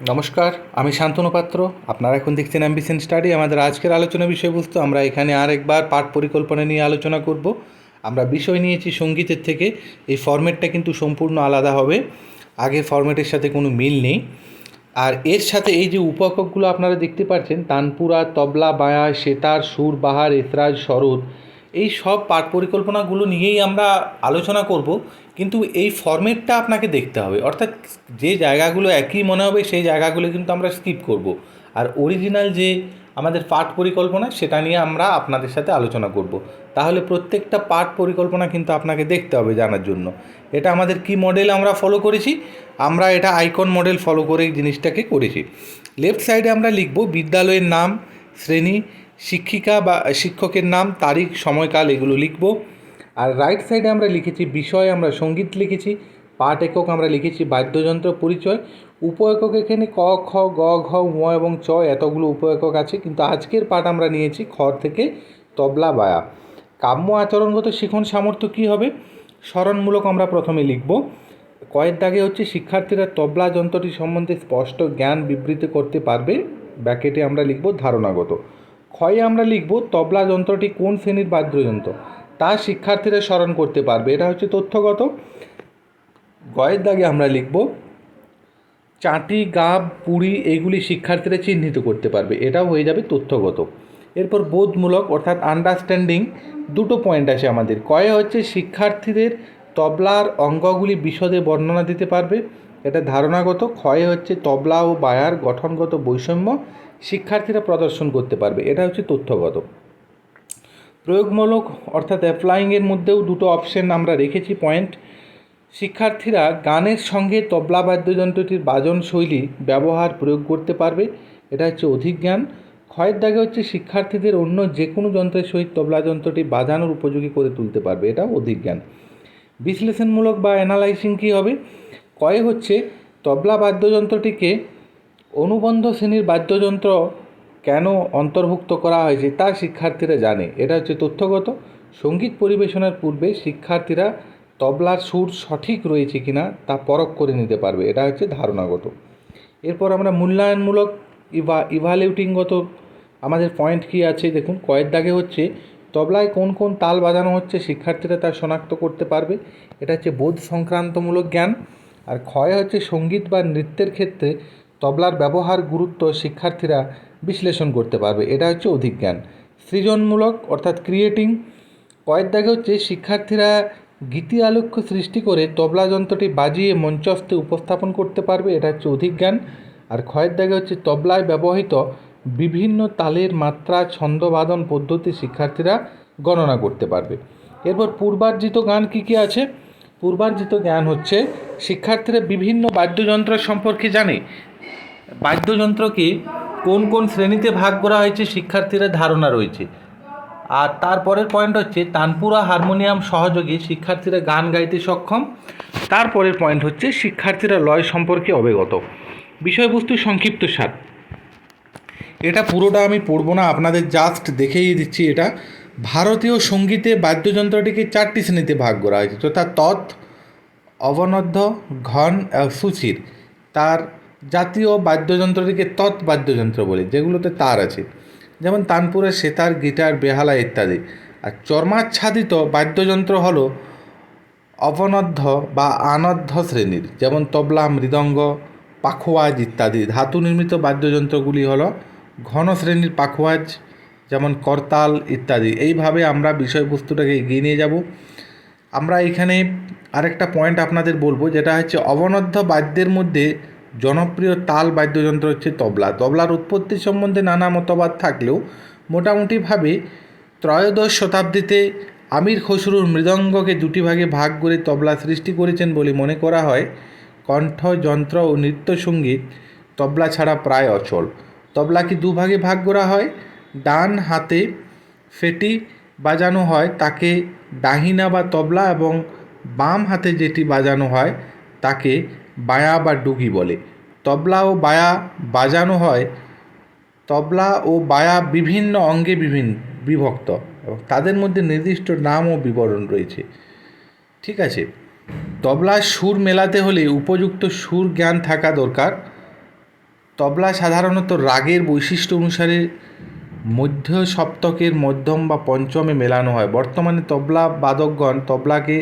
নমস্কার, আমি শান্তনু পাত্র। আপনারা এখন দেখছেন অ্যাম্বিশন স্টাডি। আমাদের আজকের আলোচনা বিষয়বস্তু আমরা এখানে আরেকবার পাঠ পরিকল্পনা নিয়ে আলোচনা করব। আমরা বিষয় নিয়েছি সঙ্গীতের থেকে। এই ফরম্যাটটা কিন্তু সম্পূর্ণ আলাদা হবে, আগের ফরম্যাটের সাথে কোনো মিল নেই। আর এর সাথে এই যে উপএককগুলো আপনারা দেখতে পাচ্ছেন, তানপুরা, তবলা, বায়া, সেতার, সুর, বাহার, এসরাজ, সরোদ, এই সব পাঠ পরিকল্পনাগুলো নিয়েই আমরা আলোচনা করব। কিন্তু এই ফরম্যাটটা আপনাকে দেখতে হবে, অর্থাৎ যে জায়গাগুলো একই মনে হবে সেই জায়গাগুলো কিন্তু আমরা স্কিপ করব। আর অরিজিনাল যে আমাদের পাঠ পরিকল্পনা সেটা নিয়ে আমরা আপনাদের সাথে আলোচনা করব। তাহলে প্রত্যেকটা পাঠ পরিকল্পনা কিন্তু আপনাকে দেখতে হবে জানার জন্য। এটা আমাদের কি মডেল আমরা ফলো করেছি, আমরা এটা আইকন মডেল ফলো করে জিনিসটাকে করেছি। লেফট সাইডে আমরা লিখব বিদ্যালয়ের নাম, শ্রেণী, শিক্ষিকা বা শিক্ষকের নাম, তারিখ, সময়কাল, এগুলো লিখব। আর রাইট সাইডে আমরা লিখেছি বিষয়, আমরা সঙ্গীত লিখেছি। পাঠ একক আমরা লিখেছি বাদ্যযন্ত্র পরিচয়। উপ একক এখানে ক, খ, গ, ঘ, ম এবং চ এতগুলো উপ একক আছে, কিন্তু আজকের পাঠ আমরা নিয়েছি খ থেকে তবলা, বায়া। কাম্য আচরণগত শিখন সামর্থ্য কী হবে? স্মরণমূলক আমরা প্রথমে লিখব। কয়ের দাগে হচ্ছে শিক্ষার্থীরা তবলা যন্ত্রটি সম্বন্ধে স্পষ্ট জ্ঞান বিবৃতি করতে পারবে, ব্র্যাকেটে আমরা লিখব ধারণাগত। ক্ষয়ে আমরা লিখব তবলা যন্ত্রটি কোন শ্রেণীর বাদ্যযন্ত্র তা শিক্ষার্থীরা স্মরণ করতে পারবে, এটা হচ্ছে তথ্যগত। গয়ের দাগে আমরা লিখব চাটি, গাব, পুরি এইগুলি শিক্ষার্থীরা চিহ্নিত করতে পারবে, এটাও হয়ে যাবে তথ্যগত। এরপর বোধমূলক অর্থাৎ আন্ডারস্ট্যান্ডিং দুটো পয়েন্ট আছে আমাদের। কয়ে হচ্ছে শিক্ষার্থীদের তবলার অঙ্গগুলি বিশদে বর্ণনা দিতে পারবে, এটা ধারণাগত। ক্ষয়ে হচ্ছে তবলা ও বায়ার গঠনগত বৈষম্য শিক্ষার্থীরা প্রদর্শন করতে পারবে, এটা হচ্ছে তথ্যগত। প্রয়োগমূলক অর্থাৎ অ্যাপ্লাইংয়ের মধ্যেও দুটো অপশন আমরা রেখেছি পয়েন্ট। শিক্ষার্থীরা গানের সঙ্গে তবলা বাদ্যযন্ত্রটির বাজন শৈলী ব্যবহার প্রয়োগ করতে পারবে, এটা হচ্ছে অধিজ্ঞান। ক্ষয়ের দাগে হচ্ছে শিক্ষার্থীদের অন্য যে কোনো যন্ত্রের সহিত তবলা যন্ত্রটি বাজানোর উপযোগী করে তুলতে পারবে, এটা অধিজ্ঞান। বিশ্লেষণমূলক বা অ্যানালাইসিং কী হবে? কয়ে হচ্ছে তবলা বাদ্যযন্ত্রটিকে অনুবন্ধ শ্রেণীর বাদ্যযন্ত্র কেন অন্তর্ভুক্ত করা হয়েছে তা শিক্ষার্থীরা জানে, এটা হচ্ছে তথ্যগত। সঙ্গীত পরিবেশনার পূর্বে শিক্ষার্থীরা তবলার সুর সঠিক রয়েছে কিনা তা পরখ করে নিতে পারবে, এটা হচ্ছে ধারণাগত। এরপর আমরা মূল্যায়নমূলক ইভালুয়েটিংগত আমাদের পয়েন্ট কী আছে দেখুন। কয়ের দাগে হচ্ছে তবলায় কোন কোন তাল বাজানো হচ্ছে শিক্ষার্থীরা তা শনাক্ত করতে পারবে, এটা হচ্ছে বোধ সংক্রান্তমূলক জ্ঞান। আর ক্ষয় হচ্ছে সঙ্গীত বা নৃত্যের ক্ষেত্রে তবলার ব্যবহার গুরুত্ব শিক্ষার্থীরা বিশ্লেষণ করতে পারবে, এটা হচ্ছে অধিজ্ঞান। সৃজনমূলক অর্থাৎ ক্রিয়েটিং। কয়ের দাগে হচ্ছে শিক্ষার্থীরা গীতি আলেখ্য সৃষ্টি করে তবলা যন্ত্রটি বাজিয়ে মঞ্চস্থে উপস্থাপন করতে পারবে, এটা হচ্ছে অধিজ্ঞান। আর ক্ষয়ের দাগে হচ্ছে তবলায় ব্যবহৃত বিভিন্ন তালের মাত্রা, ছন্দবাদন পদ্ধতি শিক্ষার্থীরা গণনা করতে পারবে। এরপর পূর্বার্জিত জ্ঞান কী কী আছে? পূর্বার্জিত জ্ঞান হচ্ছে শিক্ষার্থীরা বিভিন্ন বাদ্যযন্ত্র সম্পর্কে জানে, বাদ্যযন্ত্রকে কোন কোন শ্রেণীতে ভাগ করা হয়েছে শিক্ষার্থীরা ধারণা রয়েছে। আর তারপরের পয়েন্ট হচ্ছে তানপুরা, হারমোনিয়াম সহযোগী শিক্ষার্থীরা গান গাইতে সক্ষম। তারপরের পয়েন্ট হচ্ছে শিক্ষার্থীরা লয় সম্পর্কে অবগত। বিষয়বস্তু সংক্ষিপ্ত সার, এটা পুরোটা আমি পড়বো না, আপনাদের জাস্ট দেখেই দিচ্ছি। এটা ভারতীয় সঙ্গীতে বাদ্যযন্ত্রটিকে 4টি শ্রেণীতে ভাগ করা হয়েছে, তথা তৎ, অবনদ্ধ, ঘন, সুচির। তার জাতীয় বাদ্যযন্ত্রটিকে তৎ বাদ্যযন্ত্র বলে, যেগুলোতে তার আছে, যেমন তানপুরের সেতার, গিটার, বেহালা ইত্যাদি। আর চর্মাচ্ছাদিত বাদ্যযন্ত্র হলো অবনদ্ধ বা আনদ্ধ শ্রেণীর, যেমন তবলা, মৃদঙ্গ, পাখোয়াজ ইত্যাদি। ধাতু নির্মিত বাদ্যযন্ত্রগুলি হলো ঘন শ্রেণীর পাখোয়াজ, যেমন করতাল ইত্যাদি। এইভাবে আমরা বিষয়বস্তুটাকে এগিয়ে নিয়ে যাব। আমরা এখানে আরেকটা পয়েন্ট আপনাদের বলবো, যেটা হচ্ছে অবনদ্ধ বাদ্যের মধ্যে জনপ্রিয় তাল বাদ্যযন্ত্র হচ্ছে তবলা। তবলার উৎপত্তি সম্বন্ধে নানা মতবাদ থাকলেও মোটামুটিভাবে ত্রয়োদশ শতাব্দীতে আমির খসরুর মৃদঙ্গকে দুটি ভাগে ভাগ করে তবলা সৃষ্টি করেছেন বলে মনে করা হয়। কণ্ঠযন্ত্র ও নৃত্যসঙ্গীত তবলা ছাড়া প্রায় অচল। তবলাকে দুভাগে ভাগ করা হয়। ডান হাতে ফেটি বাজানো হয় তাকে দাহিনা বা তবলা, এবং বাম হাতে যেটি বাজানো হয় তাকে বায়া বা ডুগি বলে। তবলা ও বায়া বাজানো হয়, তবলা ও বায়া বিভিন্ন অঙ্গে বিভক্ত, এবং তাদের মধ্যে নির্দিষ্ট নাম ও বিবরণ রয়েছে। ঠিক আছে। তবলার সুর মেলাতে হলে উপযুক্ত সুর জ্ঞান থাকা দরকার। তবলা সাধারণত রাগের বৈশিষ্ট্য অনুসারে মধ্য সপ্তকের মধ্যম বা পঞ্চমে মেলানো হয়। বর্তমানে তবলা বাদকগণ তবলাকে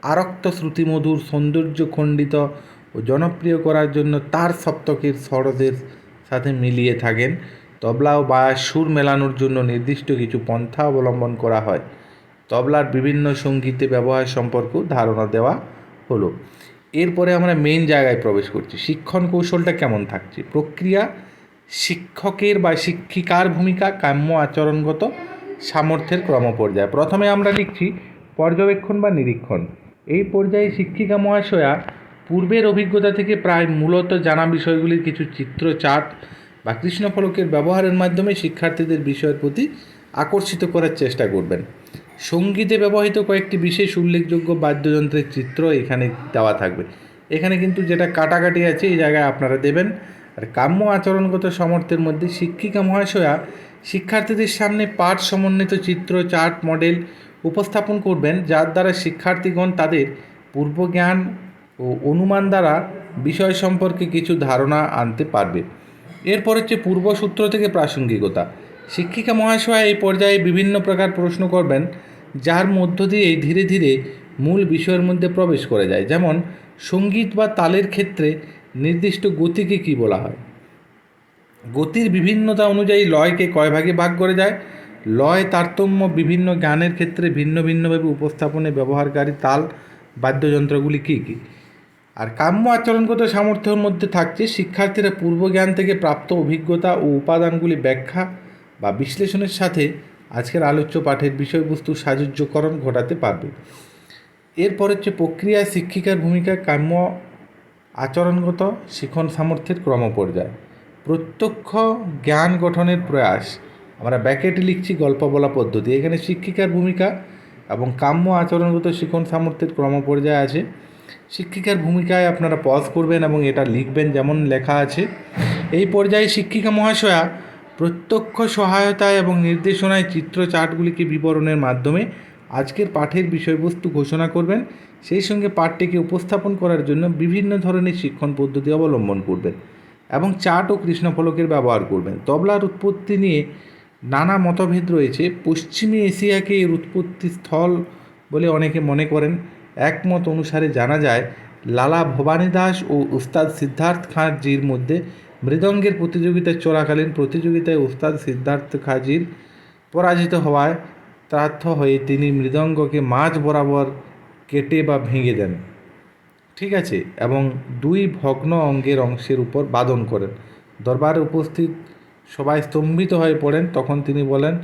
আরক্ত শ্রুতিমধুর সৌন্দর্যখণ্ডিত ও জনপ্রিয় করার জন্য তার সপ্তকের স্বরদের সাথে মিলিয়ে থাকেন। তবলা ও বাঁশির সুর মেলানোর জন্য নির্দিষ্ট কিছু পন্থা অবলম্বন করা হয়। তবলার বিভিন্ন সঙ্গীতে ব্যবহার সম্পর্কেও ধারণা দেওয়া হলো। এরপরে আমরা মেইন জায়গায় প্রবেশ করছি। শিক্ষণ কৌশলটা কেমন থাকছে? প্রক্রিয়া, শিক্ষকের বা শিক্ষিকার ভূমিকা, কাম্য আচরণগত সামর্থ্যের ক্রমপর্যায়। প্রথমে আমরা লিখছি পর্যবেক্ষণ বা নিরীক্ষণ। এই পর্যায়ে শিক্ষিকা মহাশয়া পূর্বের অভিজ্ঞতা থেকে প্রায় মূলত জানা বিষয়গুলির কিছু চিত্র, চার্ট বা কৃষ্ণফলকের ব্যবহারের মাধ্যমে শিক্ষার্থীদের বিষয়ের প্রতি আকর্ষিত করার চেষ্টা করবেন। সঙ্গীতে ব্যবহৃত কয়েকটি বিশেষ উল্লেখযোগ্য বাদ্যযন্ত্রের চিত্র এখানে দেওয়া থাকবে। এখানে কিন্তু যেটা কাটাকাটি আছে এই জায়গায় আপনারা দেবেন। আর কাম্য আচরণগত সামর্থ্যের মধ্যে শিক্ষিকা মহাশয়া শিক্ষার্থীদের সামনে পাঠ সমন্বিত চিত্র, চার্ট, মডেল উপস্থাপন করবেন, যার দ্বারা শিক্ষার্থীগণ তাদের পূর্বজ্ঞান ও অনুমান দ্বারা বিষয় সম্পর্কে কিছু ধারণা আনতে পারবে। এরপর হচ্ছে পূর্বসূত্র থেকে প্রাসঙ্গিকতা। শিক্ষিকা মহাশয়া এই পর্যায়ে বিভিন্ন প্রকার প্রশ্ন করবেন, যার মধ্য দিয়ে ধীরে ধীরে মূল বিষয়ের মধ্যে প্রবেশ করা যায়। যেমন সঙ্গীত বা তালের ক্ষেত্রে নির্দিষ্ট গতিকে কী বলা হয়? গতির বিভিন্নতা অনুযায়ী লয়কে কয় ভাগে ভাগ করে যায়? লয় তারতম্য বিভিন্ন গানের ক্ষেত্রে ভিন্ন ভিন্নভাবে উপস্থাপনে ব্যবহারকারী তাল বাদ্যযন্ত্রগুলি কী কী? আর কাম্য আচরণগত সামর্থ্যের মধ্যে থাকছে শিক্ষার্থীরা পূর্বজ্ঞান থেকে প্রাপ্ত অভিজ্ঞতা ও উপাদানগুলি ব্যাখ্যা বা বিশ্লেষণের সাথে আজকের আলোচ্য পাঠের বিষয়বস্তু সাযুজ্যকরণ ঘটাতে পারবে। এরপর হচ্ছে প্রক্রিয়া, শিক্ষিকার ভূমিকা, কাম্য আচরণগত শিখন সামর্থ্যের ক্রমপর্যায়। প্রত্যক্ষ জ্ঞান গঠনের প্রয়াস, আমরা ব্যাকেটে লিখছি গল্প বলা পদ্ধতি। এখানে শিক্ষিকার ভূমিকা এবং কাম্য আচরণগত শিখন সামর্থ্যের ক্রমপর্যায় আছে। শিক্ষিকার ভূমিকায় আপনারা পজ করবেন এবং এটা লিখবেন যেমন লেখা আছে। এই পর্যায়ে শিক্ষিকা মহাশয়া প্রত্যক্ষ সহায়তায় এবং নির্দেশনায় চিত্র, চার্টগুলিকে বিবরণের মাধ্যমে আজকের পাঠের বিষয়বস্তু ঘোষণা করবেন। সেই সঙ্গে পাঠটিকে উপস্থাপন করার জন্য বিভিন্ন ধরনের শিক্ষণ পদ্ধতি অবলম্বন করবেন এবং চার্ট ও কৃষ্ণফলকের ব্যবহার করবেন। তবলার উৎপত্তি নিয়ে নানা মতভেদ রয়েছে। পশ্চিমী এশিয়াকে এর উৎপত্তি স্থল বলে অনেকে মনে করেন। একমত অনুসারে জানা যায় লালা ভবানী দাস ও উস্তাদ সিদ্ধার্থ খাঁজির মধ্যে মৃদঙ্গের প্রতিযোগিতা চলাকালীন প্রতিযোগিতায় উস্তাদ সিদ্ধার্থ খাঁজির পরাজিত হওয়ায় ত্রার্থ হয়ে তিনি মৃদঙ্গকে মাঝ বরাবর কেটে বা ভেঙে দেন, ঠিক আছে, এবং দুই ভগ্ন অংশের উপর বাদন করেন। দরবারে উপস্থিত সবাই স্তম্ভিত হয়ে পড়েন। তখন তিনি বলেন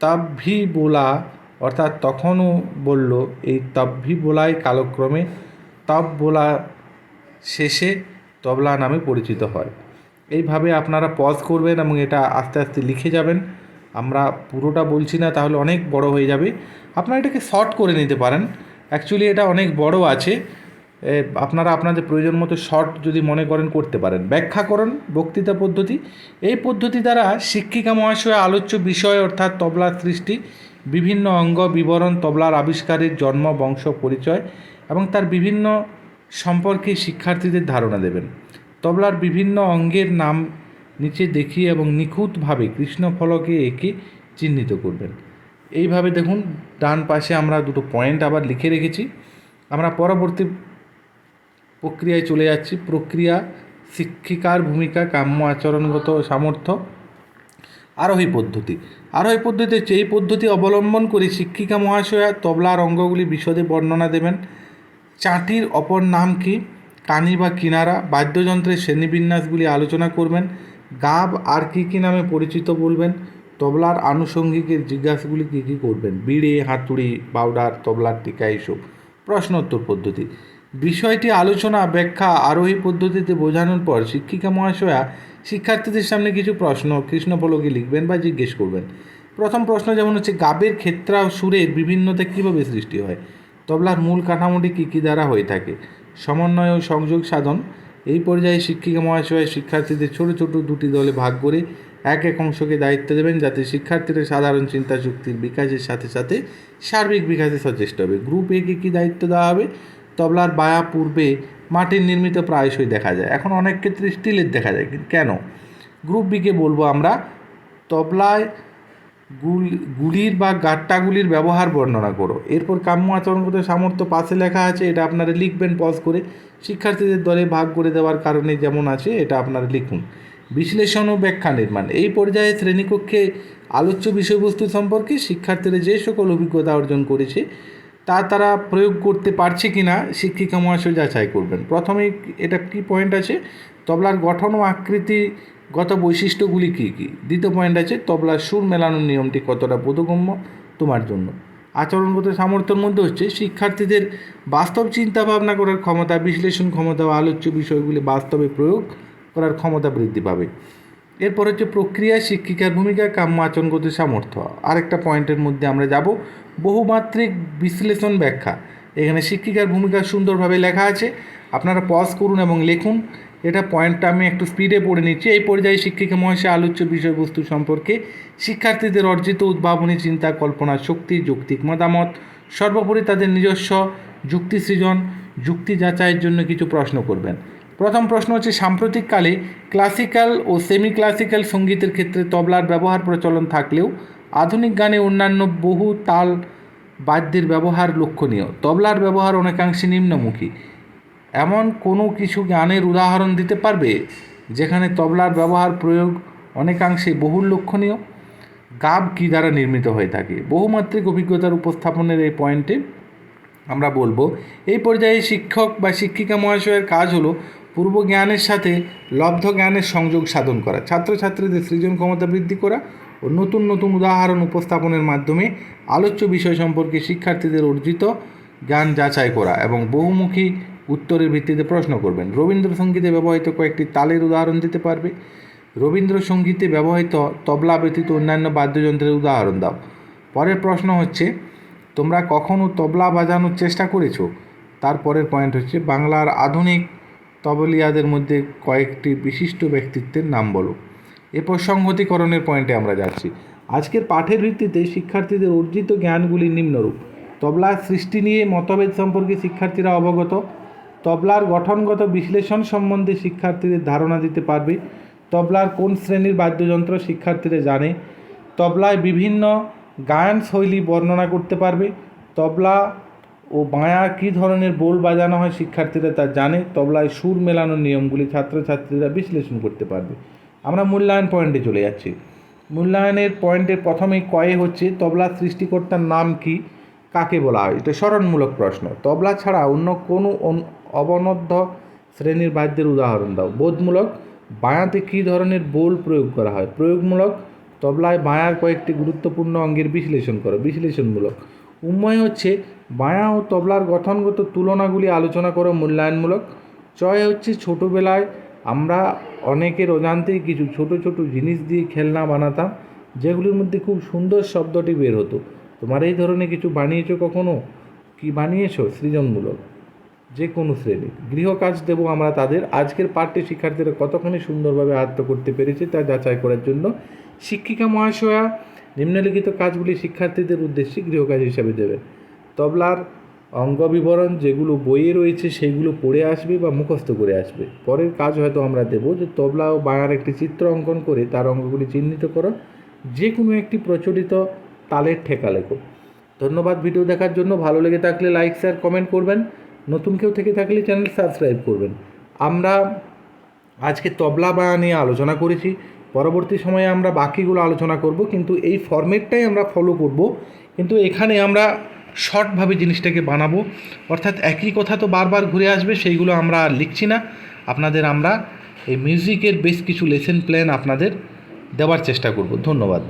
তাব্ভি বোলা, অর্থাৎ তখনও বলল। এই তাব্ভি বোলাই কালক্রমে তাব বোলা শেষে তবলা নামে পরিচিত হয়। এইভাবে আপনারা পজ করবেন এবং এটা আস্তে আস্তে লিখে যাবেন। আমরা পুরোটা বলছি না, তাহলে অনেক বড় হয়ে যাবে। আপনারা এটাকে শর্ট করে নিতে পারেন। অ্যাকচুয়ালি এটা অনেক বড় আছে, আপনারা আপনাদের প্রয়োজন মতো শর্ট যদি মনে করেন করতে পারেন। ব্যাখ্যাকরণ বক্তৃতা পদ্ধতি, এই পদ্ধতি দ্বারা শিক্ষিকা মহাশয় আলোচ্য বিষয় অর্থাৎ তবলার সৃষ্টি, বিভিন্ন অঙ্গ বিবরণ, তবলার আবিষ্কারের জন্ম, বংশ, পরিচয় এবং তার বিভিন্ন সম্পর্কে শিক্ষার্থীদের ধারণা দেবেন। তবলার বিভিন্ন অঙ্গের নাম নিচে দেখিয়ে এবং নিখুঁতভাবে কৃষ্ণফলকে এঁকে চিহ্নিত করবেন। এইভাবে দেখুন ডান পাশে আমরা দুটো পয়েন্ট আবার লিখে রেখেছি। আমরা পরবর্তী প্রক্রিয়ায় চলে যাচ্ছি। প্রক্রিয়া, শিক্ষিকার ভূমিকা, কাম্য আচরণগত সামর্থ্য, আরোহী পদ্ধতি। আরোহী পদ্ধতি হচ্ছে এই পদ্ধতি অবলম্বন করে শিক্ষিকা মহাশয়া তবলার অঙ্গগুলি বিশদে বর্ণনা দেবেন। চাটির অপর নাম কি, কানি বা কিনারা, বাদ্যযন্ত্রের শ্রেণীবিন্যাসগুলি আলোচনা করবেন। গাব আর কী কী নামে পরিচিত বলবেন। তবলার আনুষঙ্গিকের জিজ্ঞাসাগুলি কী কী করবেন, বিড়ে, হাতুড়ি, পাউডার, তবলার টিকা, এইসব। প্রশ্নোত্তর পদ্ধতি, বিষয়টি আলোচনা, ব্যাখ্যা আরোহী পদ্ধতিতে বোঝানোর পর শিক্ষিকা মহাশয়া শিক্ষার্থীদের সামনে কিছু প্রশ্ন কৃষ্ণফলকে লিখবেন বা জিজ্ঞেস করবেন। প্রথম প্রশ্ন যেমন হচ্ছে গাবের ক্ষেত্রা ও সুরের বিভিন্নতা কীভাবে সৃষ্টি হয়, তবলার মূল কাঠামোটি কী কী দ্বারা হয়ে থাকে, সমন্বয় ও সংযোগ সাধন। এই পর্যায়ে শিক্ষিকা মহাশয় শিক্ষার্থীদের ছোট ছোট দুটি দলে ভাগ করে এক এক অংশকে দায়িত্ব দেবেন, যাতে শিক্ষার্থীরা সাধারণ চিন্তা শক্তির বিকাশের সাথে সাথে সার্বিক বিকাশে সচেষ্ট হবে। গ্রুপ এ কে কী দায়িত্ব দেওয়া হবে, তবলার বায়া পূর্বে মাটির নির্মিত প্রায়শই দেখা যায়। এখন অনেক ক্ষেত্রে স্টিলের দেখা যায়, কিন্তু কেন? গ্রুপ বিকে বলবো আমরা, তবলায় গুলির বা গাট্টাগুলির ব্যবহার বর্ণনা করো। এরপর কাম্য আচরণগত সামর্থ্য পাশে লেখা আছে, এটা আপনারা লিখবেন পজ করে। শিক্ষার্থীদের দলে ভাগ করে দেওয়ার কারণে যেমন আছে এটা আপনারা লিখুন। বিশ্লেষণ ও ব্যাখ্যা নির্মাণ, এই পর্যায়ে শ্রেণীকক্ষে আলোচ্য বিষয়বস্তু সম্পর্কে শিক্ষার্থীরা যে সকল অভিজ্ঞতা অর্জন করেছে তা তারা প্রয়োগ করতে পারছে কি না শিক্ষিকা মহাশয় যাচাই করবেন। প্রথমেই এটা কি পয়েন্ট আছে, তবলার গঠন ও আকৃতিগত বৈশিষ্ট্যগুলি কী কী। দ্বিতীয় পয়েন্ট আছে, তবলার সুর মেলানোর নিয়মটি কতটা বোধগম্য তোমার জন্য। আচরণগত সামর্থ্যের মধ্যে হচ্ছে শিক্ষার্থীদের বাস্তব চিন্তা ভাবনা করার ক্ষমতা, বিশ্লেষণ ক্ষমতা ও আলোচ্য বিষয়গুলি বাস্তবে প্রয়োগ করার ক্ষমতা বৃদ্ধি পাবে। এরপর হচ্ছে প্রক্রিয়ায় শিক্ষিকার ভূমিকা, কাম্য আচরণগত সামর্থ্য। আরেকটা পয়েন্টের মধ্যে আমরা যাব, বহুমাত্রিক বিশ্লেষণ ব্যাখ্যা। এখানে শিক্ষিকার ভূমিকা সুন্দরভাবে লেখা আছে, আপনারা পজ করুন এবং লিখুন। এটা পয়েন্টটা আমি একটু স্পিডে পড়ে নিচ্ছি। এই পর্যায়ে শিক্ষিকা মহাশয় আলোচ্য বিষয়বস্তু সম্পর্কে শিক্ষার্থীদের অর্জিত উদ্ভাবনী চিন্তা, কল্পনা শক্তি, যৌক্তিক মতামত, সর্বোপরি তাদের নিজস্ব যুক্তি সৃজন, যুক্তি যাচাইয়ের জন্য কিছু প্রশ্ন করবেন। প্রথম প্রশ্ন হচ্ছে, সাম্প্রতিককালে ক্লাসিক্যাল ও সেমি ক্লাসিক্যাল সঙ্গীতের ক্ষেত্রে তবলার ব্যবহার প্রচলন থাকলেও আধুনিক গানে অন্যান্য বহু তাল বাদ্যের ব্যবহার লক্ষণীয়। তবলার ব্যবহার অনেকাংশে নিম্নমুখী। এমন কোনো কিছু গানের উদাহরণ দিতে পারবে যেখানে তবলার ব্যবহার প্রয়োগ অনেকাংশে বহুল লক্ষণীয়? গাব কী দ্বারা নির্মিত হয়ে থাকে? বহুমাত্রিক অভিজ্ঞতার উপস্থাপনের এই পয়েন্টে আমরা বলবো, এই পর্যায়ে শিক্ষক বা শিক্ষিকা মহাশয়ের কাজ হলো পূর্ব জ্ঞানের সাথে লব্ধ জ্ঞানের সংযোগ সাধন করা, ছাত্রছাত্রীদের সৃজন ক্ষমতা বৃদ্ধি করা ও নতুন নতুন উদাহরণ উপস্থাপনের মাধ্যমে আলোচ্য বিষয় সম্পর্কে শিক্ষার্থীদের অর্জিত জ্ঞান যাচাই করা এবং বহুমুখী উত্তরের ভিত্তিতে প্রশ্ন করবেন। রবীন্দ্রসঙ্গীতে ব্যবহৃত কয়েকটি তালের উদাহরণ দিতে পারবে। রবীন্দ্রসঙ্গীতে ব্যবহৃত তবলা ব্যতীত অন্যান্য বাদ্যযন্ত্রের উদাহরণ দাও। পরের প্রশ্ন হচ্ছে, তোমরা কখনও তবলা বাজানোর চেষ্টা করেছো? তারপরের পয়েন্ট হচ্ছে, বাংলার আধুনিক তবলিয়াদের মধ্যে কয়েকটি বিশিষ্ট ব্যক্তিত্বের নাম বলো। এরপর সংহতিকরণের পয়েন্টে আমরা যাচ্ছি। আজকের পাঠের ভিত্তিতে শিক্ষার্থীদের অর্জিত জ্ঞানগুলি নিম্নরূপ। তবলার সৃষ্টি নিয়ে মতভেদ সম্পর্কে শিক্ষার্থীরা অবগত। তবলার গঠনগত বিশ্লেষণ সম্বন্ধে শিক্ষার্থীদের ধারণা দিতে পারবে। তবলার কোন শ্রেণীর বাদ্যযন্ত্র শিক্ষার্থীরা জানে। তবলায় বিভিন্ন গায়ন শৈলী বর্ণনা করতে পারবে। তবলা ও বাঁয়া কী ধরনের বোল বাজানো হয় শিক্ষার্থীরা তা জানে। তবলায় সুর মেলানোর নিয়মগুলি ছাত্রছাত্রীরা বিশ্লেষণ করতে পারবে। আমরা মূল্যায়ন পয়েন্টে চলে যাচ্ছি। মূল্যায়নের পয়েন্টের প্রথমেই কয়ে হচ্ছে, তবলার সৃষ্টিকর্তার নাম কি, কাকে বলা হয়? এটা স্মরণমূলক প্রশ্ন। তবলা ছাড়া অন্য কোনো অবনদ্ধ শ্রেণীর বাদ্যের উদাহরণ দাও। বোধমূলক, বাঁয়াতে কী ধরনের বোল প্রয়োগ করা হয়? প্রয়োগমূলক, তবলায় বাঁয়ার কয়েকটি গুরুত্বপূর্ণ অঙ্গের বিশ্লেষণ করো। বিশ্লেষণমূলক। উন্ময় হচ্ছে, বাঁয়া ও তবলার গঠনগত তুলনাগুলি আলোচনা করো। মূল্যায়নমূলক। চয় হচ্ছে, ছোটোবেলায় আমরা অনেকের অজান্তেই কিছু ছোট ছোট জিনিস দিয়ে খেলনা বানাতাম, যেগুলির মধ্যে খুব সুন্দর শব্দটি বের হতো। তোমার এই ধরনের কিছু বানিয়েছো কখনো? কি বানিয়েছো? সৃজনমূলক। যে কোনো শ্রেণীর গৃহকাজ দেবো আমরা তাদের। আজকের পাঠ্যে শিক্ষার্থীরা কতখানি সুন্দরভাবে আয়ত্ত করতে পেরেছে তা যাচাই করার জন্য শিক্ষিকা মহাশয়া নিম্নলিখিত কাজগুলি শিক্ষার্থীদের উদ্দেশ্যে গৃহকাজ হিসাবে দেবেন। তবলার অঙ্গ বিবরণ যেগুলো বইয়ে রয়েছে সেগুলো পড়ে আসবে বা মুখস্থ করে আসবে। পরের কাজ হয়তো আমরা দেব যে তবলা ও বাঁয়ার একটি চিত্র অঙ্কন করে তার অঙ্গগুলি চিহ্নিত করো। যে কোনো একটি প্রচলিত তালের ঠেকা লেখো। ধন্যবাদ ভিডিও দেখার জন্য। ভালো লেগে থাকলে লাইক, শেয়ার, কমেন্ট করবেন। নতুন কেউ থেকে থাকলে চ্যানেল সাবস্ক্রাইব করবেন। আমরা আজকে তবলা বাঁয়া নিয়ে আলোচনা করেছি। পরবর্তী সময়ে আমরা বাকিগুলো আলোচনা করব, কিন্তু এই ফরম্যাটটাই আমরা ফলো করব। কিন্তু এখানে আমরা শর্টভাবে জিনিসটাকে বানাবো, অর্থাৎ একই কথা তো বারবার ঘুরে আসবে, সেইগুলো আমরা আর লিখছি না। আপনাদের আমরা এই মিউজিকের বেশ কিছু লেসন প্ল্যান আপনাদের দেওয়ার চেষ্টা করব। ধন্যবাদ।